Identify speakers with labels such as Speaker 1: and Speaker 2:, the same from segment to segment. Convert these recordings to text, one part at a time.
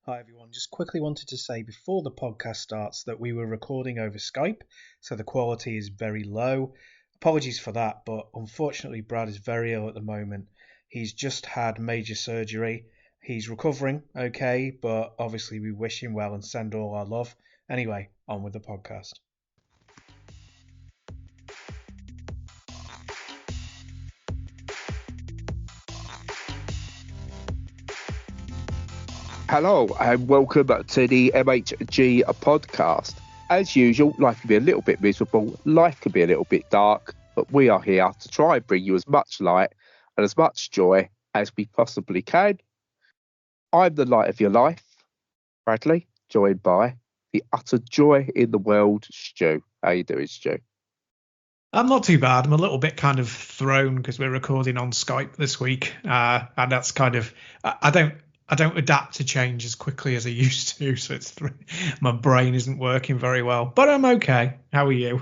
Speaker 1: Hi everyone, just quickly wanted to say before the podcast starts that we were recording over Skype, so the quality is very low. Apologies for that, but unfortunately Brad is very ill at the moment. He's just had major surgery. He's recovering okay, but obviously we wish him well and send all our love. Anyway, on with the podcast.
Speaker 2: Hello and welcome to the MHG podcast. As usual, life can be a little bit miserable, life can be a little bit dark, but we are here to try and bring you as much light and as much joy as we possibly can. I'm the light of your life, Bradley, joined by the utter joy in the world, Stu. How you doing, Stu?
Speaker 3: I'm not too bad. I'm a little bit kind of thrown because we're recording on Skype this week, and that's kind of I don't adapt to change as quickly as I used to, so my brain isn't working very well. But I'm okay. How are you?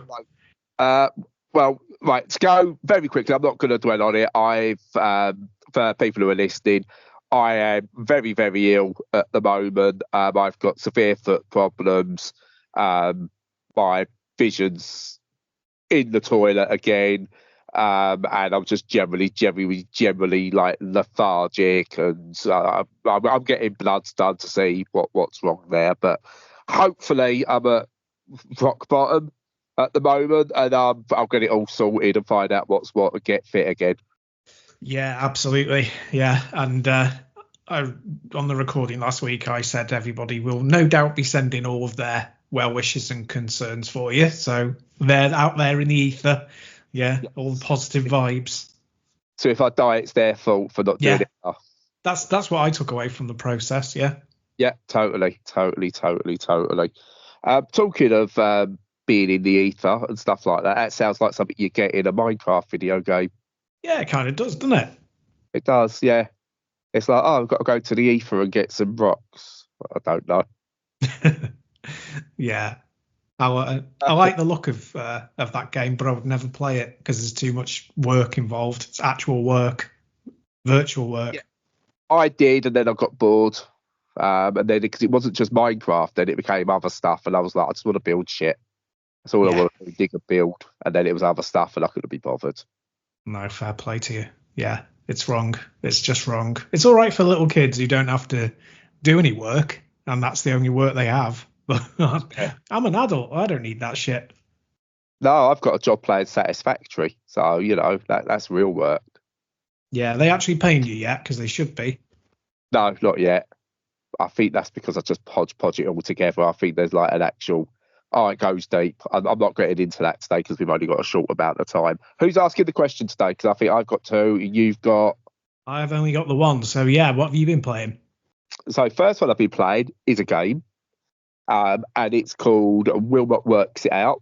Speaker 2: Well, right, to go very quickly, I'm not going to dwell on it. For people who are listening, I am very, very ill at the moment. I've got severe foot problems. My vision's in the toilet again. And I'm just generally like lethargic, and I'm getting bloods done to see what's wrong there. But hopefully, I'm at rock bottom at the moment, and I'll get it all sorted and find out what's what and get fit again.
Speaker 3: Yeah, absolutely. Yeah, and on the recording last week, I said everybody will no doubt be sending all of their well wishes and concerns for you. So they're out there in the ether. Yeah, all the positive vibes.
Speaker 2: So if I die, it's their fault for not doing it.
Speaker 3: That's what I took away from the process. Yeah.
Speaker 2: Yeah, totally. Talking of being in the ether and stuff like that, that sounds like something you get in a Minecraft video game.
Speaker 3: Yeah, it kind of does, doesn't it?
Speaker 2: It does, yeah. It's like, oh, I've got to go to the ether and get some rocks. I don't know.
Speaker 3: Yeah. I like the look of that game, but I would never play it because there's too much work involved. It's actual work, virtual work.
Speaker 2: Yeah. I did, and then I got bored. And then because it wasn't just Minecraft, then it became other stuff, and I was like, I just want to build shit. That's all I want to do, dig a build. And then it was other stuff, and I couldn't be bothered.
Speaker 3: No, fair play to you. Yeah, it's wrong. It's just wrong. It's all right for little kids who don't have to do any work, and that's the only work they have. But I'm an adult. I don't need that shit.
Speaker 2: No, I've got a job playing Satisfactory. So, that's real work.
Speaker 3: Yeah, they actually paying you yet? Because they should be.
Speaker 2: No, not yet. I think that's because I just podge it all together. I think there's like an actual, it goes deep. I'm not getting into that today because we've only got a short amount of time. Who's asking the question today? Because I think I've got two, you've got...
Speaker 3: I've only got the one. So, yeah, what have you been playing?
Speaker 2: So, first one I've been playing is a game. And it's called Wilmot Works It Out,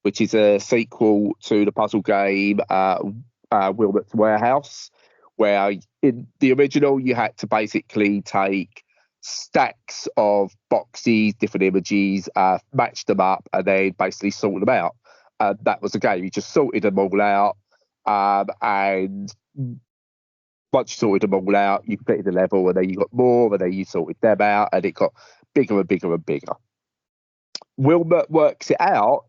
Speaker 2: which is a sequel to the puzzle game Wilmot's Warehouse, where in the original you had to basically take stacks of boxes, different images, match them up, and then basically sort them out. That was the game. You just sorted them all out, and once you sorted them all out, you completed the level, and then you got more, and then you sorted them out, and it got bigger and bigger and bigger. Wilmot Works It Out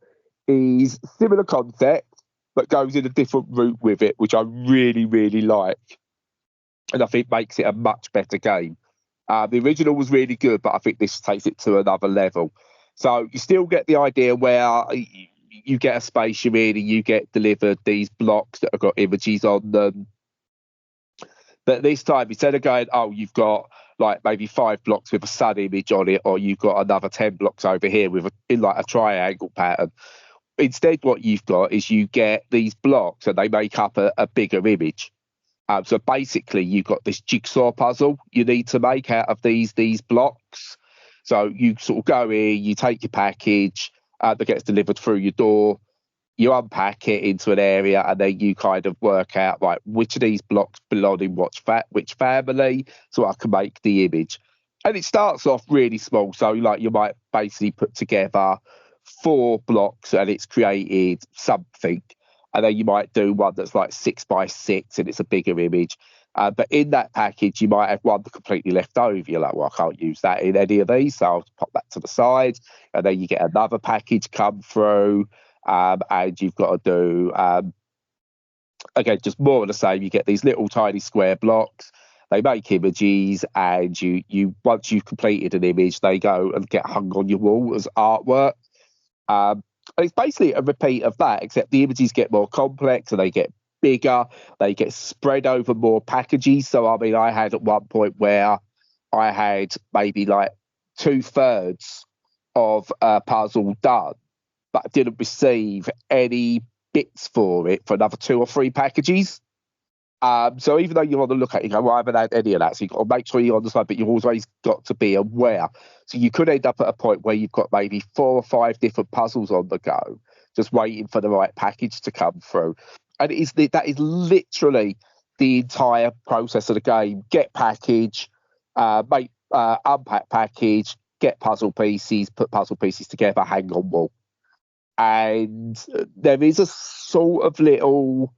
Speaker 2: is similar concept, but goes in a different route with it, which I really, really like. And I think makes it a much better game. The original was really good, but I think this takes it to another level. So you still get the idea where you get a space you're in and you get delivered these blocks that have got images on them. But this time, instead of going, you've got like maybe 5 blocks with a sun image on it, or you've got another 10 blocks over here in like a triangle pattern. Instead, what you've got is you get these blocks and they make up a bigger image. So basically, you've got this jigsaw puzzle you need to make out of these blocks. So you sort of go in, you take your package that gets delivered through your door, you unpack it into an area, and then you kind of work out, right, which of these blocks belong in which family, so I can make the image. And it starts off really small. So like you might basically put together 4 blocks and it's created something. And then you might do one that's like 6 by 6 and it's a bigger image. But in that package, you might have one completely left over. You're like, well, I can't use that in any of these, so I'll pop that to the side. And then you get another package come through, and you've got to do, again, just more of the same. You get these little tiny square blocks. They make images, and you once you've completed an image, they go and get hung on your wall as artwork. And it's basically a repeat of that, except the images get more complex and they get bigger. They get spread over more packages. So, I mean, I had at one point where I had maybe like 2/3 of a puzzle done, but didn't receive any bits for it for another 2 or 3 packages. So even though you're on the lookout, you go, well, I haven't had any of that. So you've got to make sure you're on the side, but you've always got to be aware. So you could end up at a point where you've got maybe 4 or 5 different puzzles on the go, just waiting for the right package to come through. And that is literally the entire process of the game. Get package, unpack package, get puzzle pieces, put puzzle pieces together, hang on wall. And there is a sort of little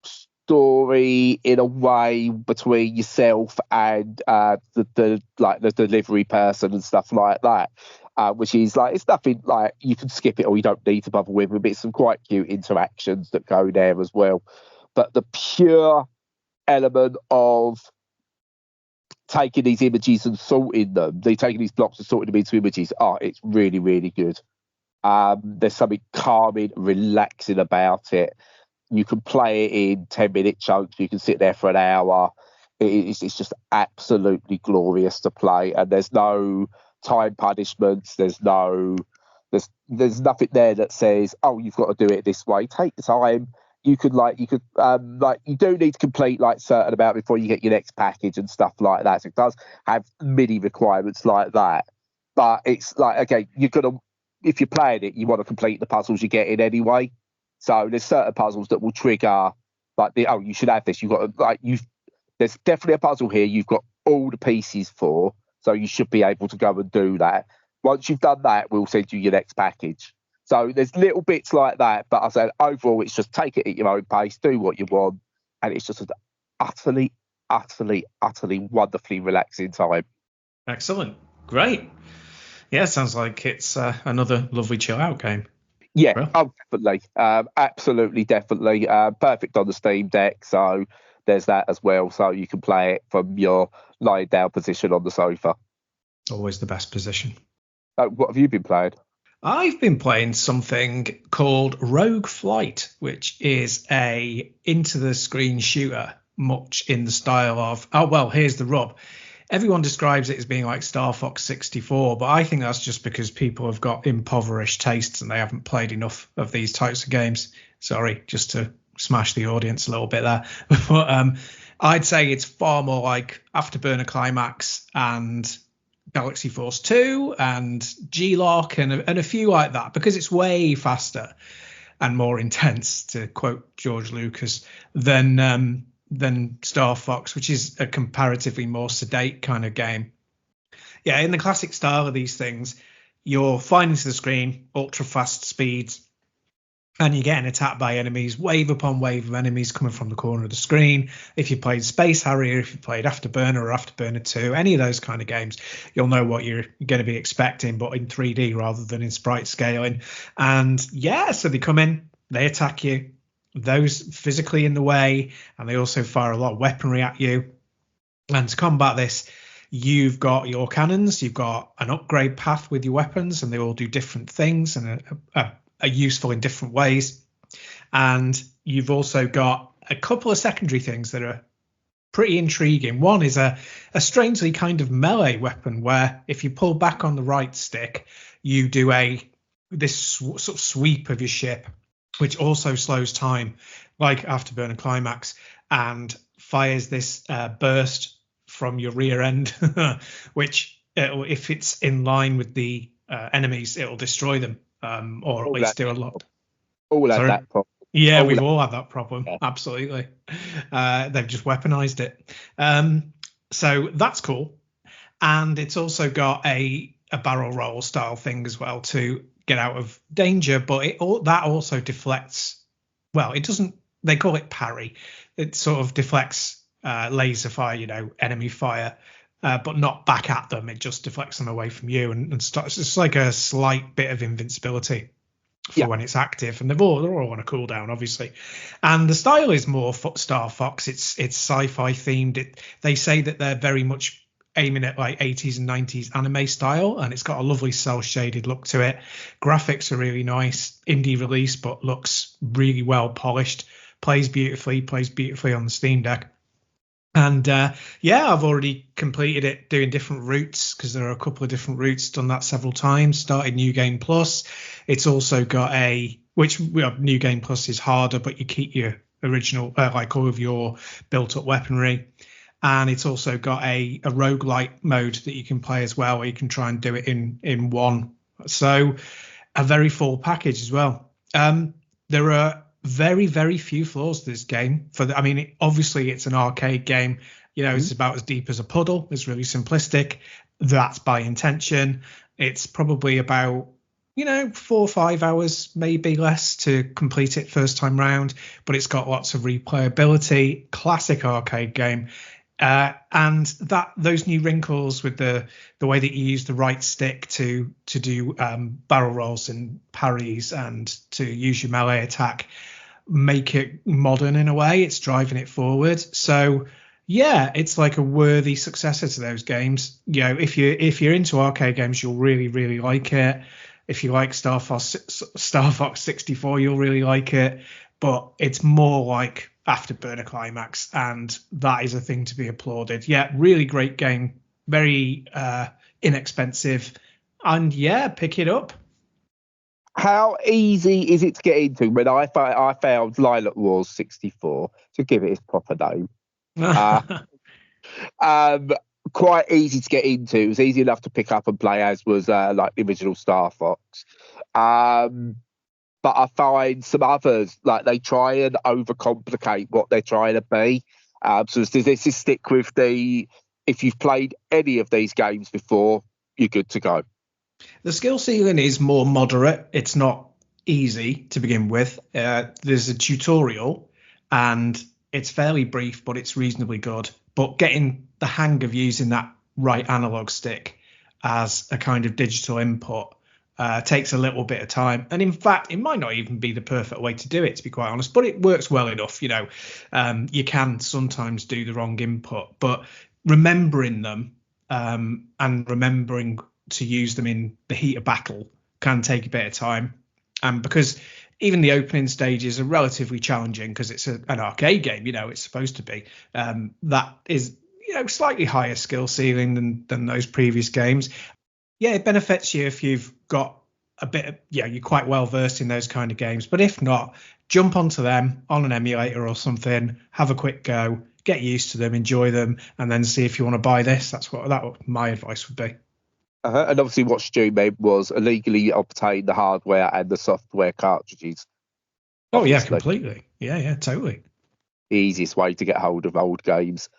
Speaker 2: story in a way between yourself and the delivery person and stuff like that, which is like, it's nothing like you can skip it or you don't need to bother with, but it's some quite cute interactions that go there as well. But the pure element of taking these images and sorting them, taking these blocks and sorting them into images, it's really, really good. There's something calming, relaxing about it. You can play it in 10-minute chunks. You can sit there for an hour. It's just absolutely glorious to play. And there's no time punishments. There's nothing there that says, oh, you've got to do it this way. Take the time. You do need to complete like certain amount before you get your next package and stuff like that. So it does have mini requirements like that. But it's like, okay, if you're playing it, you want to complete the puzzles you get in anyway. So there's certain puzzles that will trigger like you should have this. You've got there's definitely a puzzle here you've got all the pieces for, so you should be able to go and do that. Once you've done that, we'll send you your next package. So there's little bits like that, but I said overall it's just take it at your own pace, do what you want, and it's just an utterly, utterly, utterly wonderfully relaxing time.
Speaker 3: Excellent. Great. Yeah, sounds like it's another lovely chill out game.
Speaker 2: Yeah, definitely. Absolutely, definitely. Perfect on the Steam Deck, so there's that as well. So you can play it from your lying down position on the sofa.
Speaker 3: Always the best position.
Speaker 2: What have you been playing?
Speaker 3: I've been playing something called Rogue Flight, which is a into-the-screen shooter, much in the style of, here's the rub. Everyone describes it as being like Star Fox 64, but I think that's just because people have got impoverished tastes and they haven't played enough of these types of games. Sorry, just to smash the audience a little bit there. But I'd say it's far more like Afterburner Climax and Galaxy Force 2 and G-Lock and a few like that, because it's way faster and more intense, to quote George Lucas, than Star Fox, which is a comparatively more sedate kind of game. Yeah, in the classic style of these things, you're flying into the screen, ultra fast speeds, and you're getting attacked by enemies, wave upon wave of enemies coming from the corner of the screen. If you played Space Harrier, if you played Afterburner or Afterburner 2, any of those kind of games, you'll know what you're going to be expecting, but in 3D rather than in sprite scaling. And yeah, so they come in, they attack you, those physically in the way, and they also fire a lot of weaponry at you. And to combat this, you've got your cannons, you've got an upgrade path with your weapons, and they all do different things and are useful in different ways. And you've also got a couple of secondary things that are pretty intriguing. One is a strangely kind of melee weapon where if you pull back on the right stick, you do this sort of sweep of your ship, which also slows time, like Afterburner Climax, and fires this burst from your rear end, which if it's in line with the enemies, it'll destroy them, or at least do a lot.
Speaker 2: All had that problem.
Speaker 3: Yeah, we've all had that problem. Yeah. Absolutely. They've just weaponized it. So that's cool. And it's also got a barrel roll style thing as well to get out of danger, but that also deflects. Well, it doesn't. They call it parry. It sort of deflects laser fire, enemy fire, but not back at them. It just deflects them away from you and starts. It's like a slight bit of invincibility for when it's active, and they're all on a cooldown, obviously. And the style is more Star Fox. It's sci-fi themed. They say that they're very much aiming at like 80s and 90s anime style, and it's got a lovely cel shaded look to it. Graphics are really nice, indie release, but looks really well polished. Plays beautifully on the Steam Deck. And I've already completed it doing different routes, because there are a couple of different routes. Done that several times. Started New Game Plus. It's also got New Game Plus is harder, but you keep your original, like all of your built up weaponry. And it's also got a roguelite mode that you can play as well, where you can try and do it in one. So a very full package as well. There are very, very few flaws to this game. Obviously it's an arcade game. It's about as deep as a puddle. It's really simplistic. That's by intention. It's probably about 4 or 5 hours, maybe less, to complete it first time round. But it's got lots of replayability. Classic arcade game. And those new wrinkles with the way that you use the right stick to do barrel rolls and parries and to use your melee attack make it modern in a way. It's driving it forward. So yeah, it's like a worthy successor to those games. If you're into arcade games, you'll really, really like it. If you like Star Fox 64, you'll really like it. But it's more like Afterburner Climax, and that is a thing to be applauded. Yeah, really great game, very inexpensive, and pick it up.
Speaker 2: How easy is it to get into? When I found Lilac Wars 64, to give it its proper name, quite easy to get into. It was easy enough to pick up and play, as was like the original Star Fox. But I find some others, like, they try and overcomplicate what they're trying to be. So this is stick with if you've played any of these games before, you're good to go.
Speaker 3: The skill ceiling is more moderate. It's not easy to begin with. There's a tutorial, and it's fairly brief, but it's reasonably good. But getting the hang of using that right analog stick as a kind of digital input takes a little bit of time. And in fact, it might not even be the perfect way to do it, to be quite honest, but it works well enough. You can sometimes do the wrong input, but remembering them and remembering to use them in the heat of battle can take a bit of time. Because even the opening stages are relatively challenging, because it's an arcade game, it's supposed to be. That is, slightly higher skill ceiling than those previous games. Yeah, it benefits you if you've got a bit of, you're quite well versed in those kind of games. But if not, jump onto them on an emulator or something, have a quick go, get used to them, enjoy them, and then see if you want to buy this. That's what my advice would be.
Speaker 2: And obviously what Stu made was illegally obtain the hardware and the software cartridges. Obviously.
Speaker 3: Oh, yeah, completely. Yeah, totally.
Speaker 2: The easiest way to get hold of old games.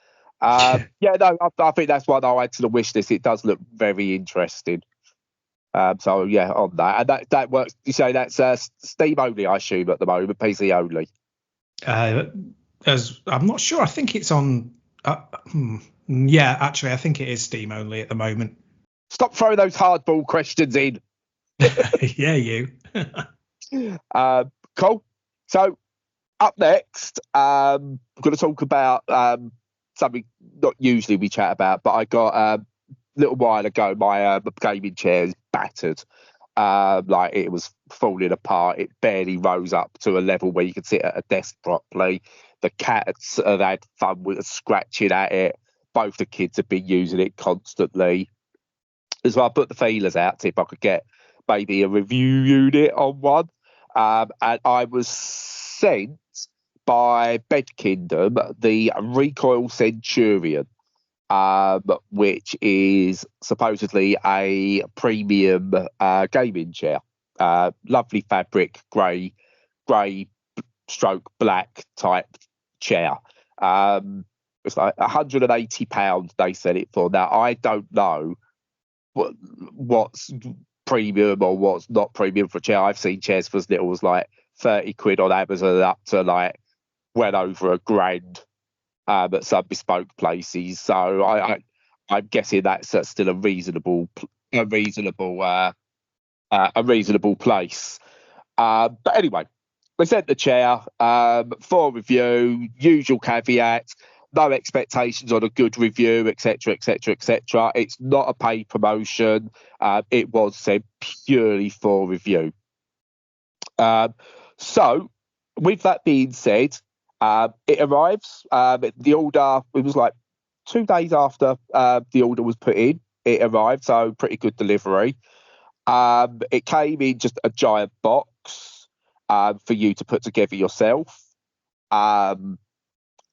Speaker 2: I think that's one I'll add to the wish list. It does look very interesting. So yeah, on that. And that works. You say that's Steam only, I assume, at the moment, PC only.
Speaker 3: As I'm not sure. I think it's on. Yeah, actually, I think it is Steam only at the moment.
Speaker 2: Stop throwing those hardball questions in.
Speaker 3: Yeah, you.
Speaker 2: Cool. So up next, I'm going to talk about something not usually we chat about, but I got a little while ago, my gaming chair is battered. Like, it was falling apart. It barely rose up to a level where you could sit at a desk properly. The cats have had fun with scratching at it. Both the kids have been using it constantly. So I put the feelers out to see if I could get maybe a review unit on one. And I was sent by Bed Kingdom the Recoil Centurion, which is supposedly a premium gaming chair. Lovely fabric, grey stroke black type chair. It's like £180 they sell it for. Now, I don't know what's premium or what's not premium for a chair. I've seen chairs for as little as like 30 quid on Amazon, up to like well over £1,000 at some bespoke places. So I'm guessing that's still a reasonable place. But anyway, we sent the chair for review. Usual caveat: no expectations on a good review, etc., etc., etc. It's not a paid promotion. It was sent purely for review. So, with that being said, it arrives. The order, it was like 2 days after the order was put in, it arrived. So, pretty good delivery. It came in just a giant box for you to put together yourself.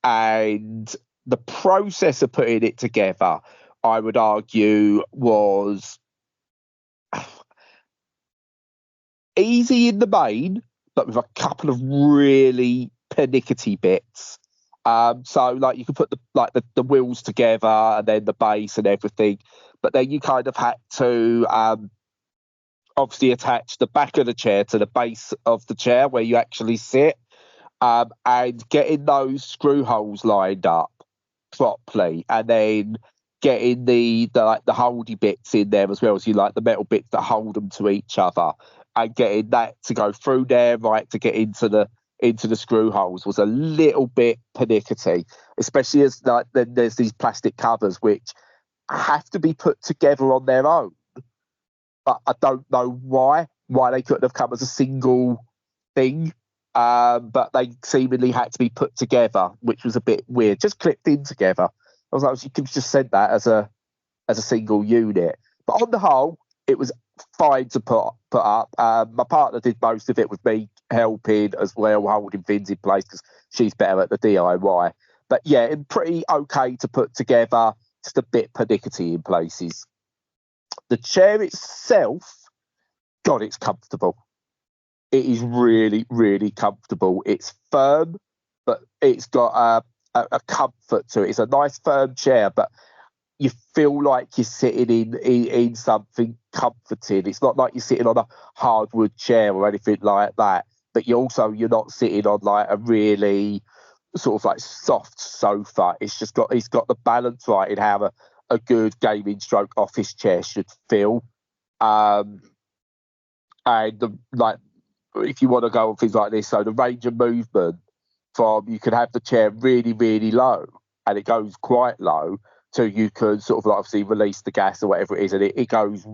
Speaker 2: And the process of putting it together, I would argue, was easy in the main, but with a couple of really pernickety bits. So like you could put the wheels together and then the base and everything, but then you kind of had to obviously attach the back of the chair to the base of the chair where you actually sit, and getting those screw holes lined up properly, and then getting the holdy bits in there as well, as you like the metal bits that hold them to each other, and getting that to go through there right to get into the screw holes was a little bit pernickety, especially as then there's these plastic covers which have to be put together on their own. But I don't know why they couldn't have come as a single thing. But they seemingly had to be put together, which was a bit weird, just clipped in together. I was like, you could just send that as a single unit. But on the whole, it was fine to put up. My partner did most of it with me helping as well, holding things in place because she's better at the DIY. But yeah, pretty okay to put together, just a bit pernickety in places. The chair itself, God, it's comfortable. It is really, really comfortable. It's firm, but it's got a comfort to it. It's a nice firm chair, but you feel like you're sitting in something comforting. It's not like you're sitting on a hardwood chair or anything like that, but you're not sitting on like a really sort of like soft sofa. It's got the balance right in how a good gaming stroke office chair should feel. And if you want to go on things like this, so the range of movement from, you can have the chair really, really low and it goes quite low, so you can sort of like obviously release the gas or whatever it is, and it goes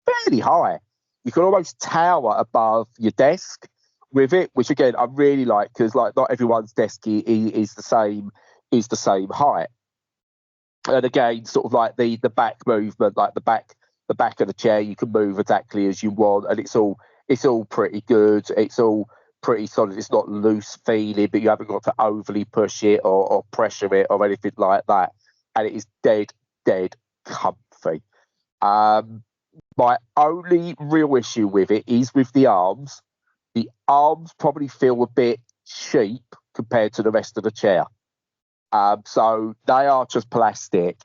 Speaker 2: fairly high. You can almost tower above your desk with it, which again I really like, because like not everyone's desk is the same height. And again, sort of like the back movement, like the back of the chair, you can move exactly as you want, and it's all pretty good. It's all pretty solid. It's not loose feeling, but you haven't got to overly push it or pressure it or anything like that. And it is dead comfy. My only real issue with it is with the arms. The arms probably feel a bit cheap compared to the rest of the chair. So they are just plastic,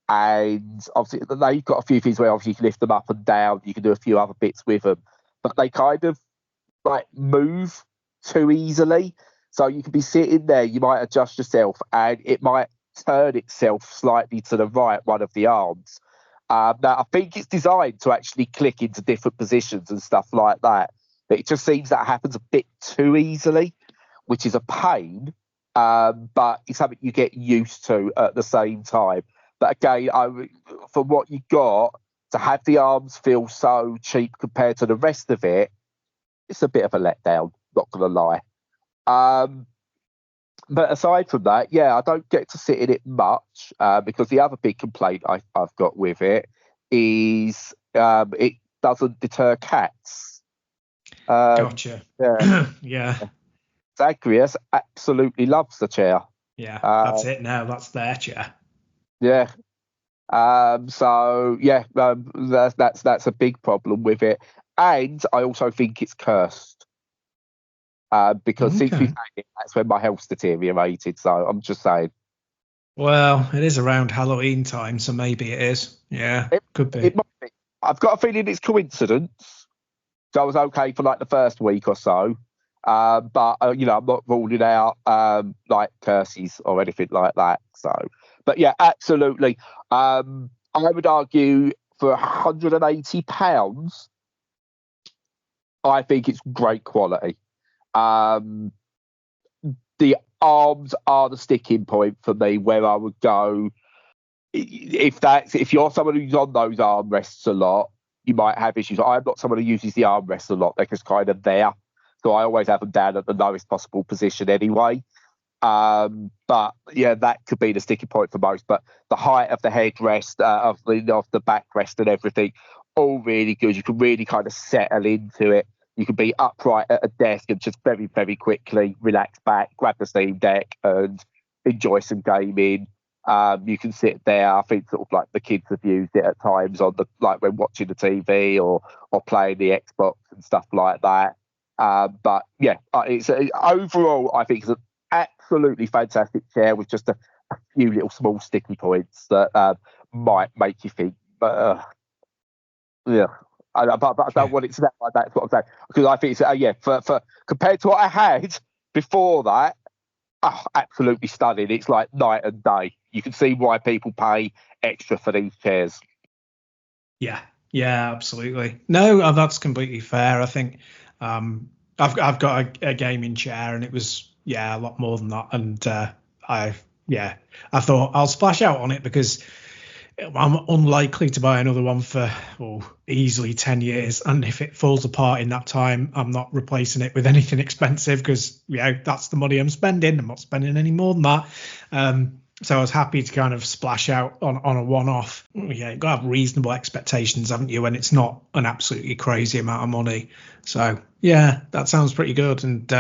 Speaker 2: and obviously they've got a few things where obviously you can lift them up and down. You can do a few other bits with them, but they kind of like move too easily. So you can be sitting there, you might adjust yourself, and it might turn itself slightly to the right, one of the arms. Now I think it's designed to actually click into different positions and stuff like that, but it just seems that happens a bit too easily, which is a pain. But it's something you get used to at the same time. But again, for what you got, to have the arms feel so cheap compared to the rest of it, it's a bit of a letdown, not going to lie. But aside from that, yeah, I don't get to sit in it much, because the other big complaint I've got with it is it doesn't deter cats.
Speaker 3: Gotcha.
Speaker 2: Yeah.
Speaker 3: Yeah.
Speaker 2: Zagreus absolutely loves the chair.
Speaker 3: Yeah, that's it now. That's their chair.
Speaker 2: Yeah. So yeah, that's a big problem with it, and I also think it's cursed. Because since we found it, that's when my health's deteriorated. So I'm just saying.
Speaker 3: Well, it is around Halloween time, so maybe it is. Yeah, could be.
Speaker 2: It might be. I've got a feeling it's coincidence. So I was okay for like the first week or so, But I'm not ruling out like curses or anything like that. So, but yeah, absolutely. I would argue for £180, I think it's great quality. The arms are the sticking point for me, where I would go. If you're someone who's on those armrests a lot, you might have issues. I'm not someone who uses the armrests a lot. They're just kind of there. So I always have them down at the lowest possible position anyway. But yeah, that could be the sticking point for most. But the height of the headrest, of the backrest and everything, all really good. You can really kind of settle into it. You can be upright at a desk and just very, very quickly relax back, grab the Steam Deck and enjoy some gaming. You can sit there. I think sort of like the kids have used it at times like when watching the TV or playing the Xbox and stuff like that. But yeah, it's overall, I think it's an absolutely fantastic chair with just a few little small sticky points that might make you think, yeah. But I don't want it to sound like that. That's what I'm saying, because I think it's for compared to what I had before that, absolutely stunning. It's like night and day. You can see why people pay extra for these chairs.
Speaker 3: Yeah, absolutely. No, that's completely fair. I think I've got a gaming chair, and it was a lot more than that. And I thought I'll splash out on it because I'm unlikely to buy another one for easily 10 years. And if it falls apart in that time, I'm not replacing it with anything expensive because that's the money I'm spending. I'm not spending any more than that. So I was happy to kind of splash out on a one-off. Yeah, you've got to have reasonable expectations, haven't you? And it's not an absolutely crazy amount of money. So yeah, that sounds pretty good. And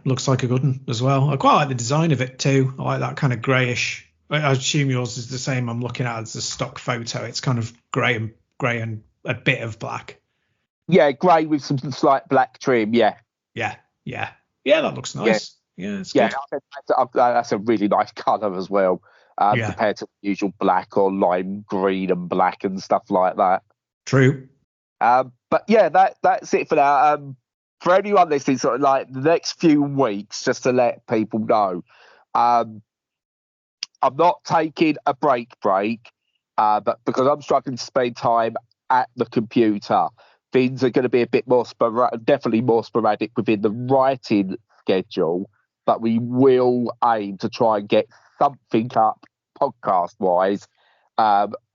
Speaker 3: looks like a good one as well. I quite like the design of it too. I like that kind of greyish. I assume yours is the same. I'm looking at it as a stock photo. It's kind of grey and a bit of black.
Speaker 2: Yeah, grey with some slight black trim. Yeah,
Speaker 3: that looks nice. Yeah, it's good.
Speaker 2: That's a really nice colour as well, compared to the usual black or lime green and black and stuff like that.
Speaker 3: True.
Speaker 2: But yeah, that's it for now. For anyone listening, sort of like the next few weeks, just to let people know, I'm not taking a break, but because I'm struggling to spend time at the computer, things are going to be a bit more definitely more sporadic within the writing schedule. But we will aim to try and get something up podcast-wise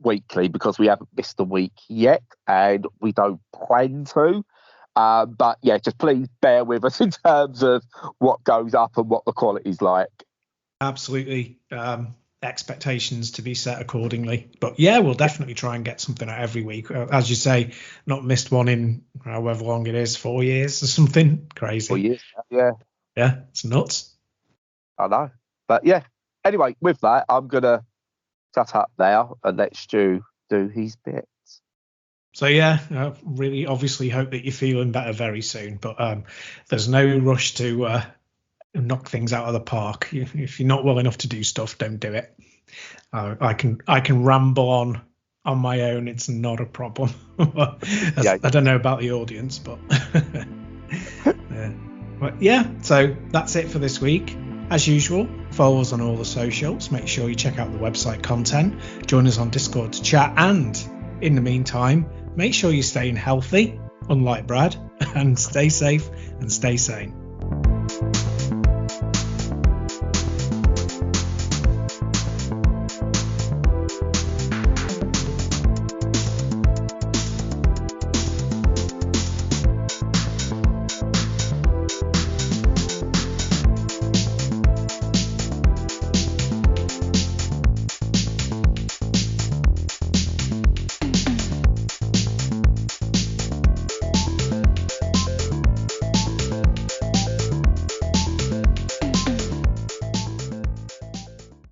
Speaker 2: weekly, because we haven't missed a week yet, and we don't plan to. But yeah, just please bear with us in terms of what goes up and what the quality's like.
Speaker 3: Absolutely. Expectations to be set accordingly. But yeah, we'll definitely try and get something out every week. As you say, not missed one in however long it is, 4 years or something crazy.
Speaker 2: 4 years, yeah.
Speaker 3: Yeah, it's nuts.
Speaker 2: I know. But yeah, anyway, with that, I'm going to shut up now and let Stu do his bits.
Speaker 3: So yeah, I really obviously hope that you're feeling better very soon. But there's no rush to knock things out of the park. If you're not well enough to do stuff, don't do it. I can ramble on my own. It's not a problem. I don't know about the audience, but But yeah, so that's it for this week. As usual, follow us on all the socials. Make sure you check out the website content. Join us on Discord to chat. And in the meantime, make sure you're staying healthy, unlike Brad, and stay safe and stay sane.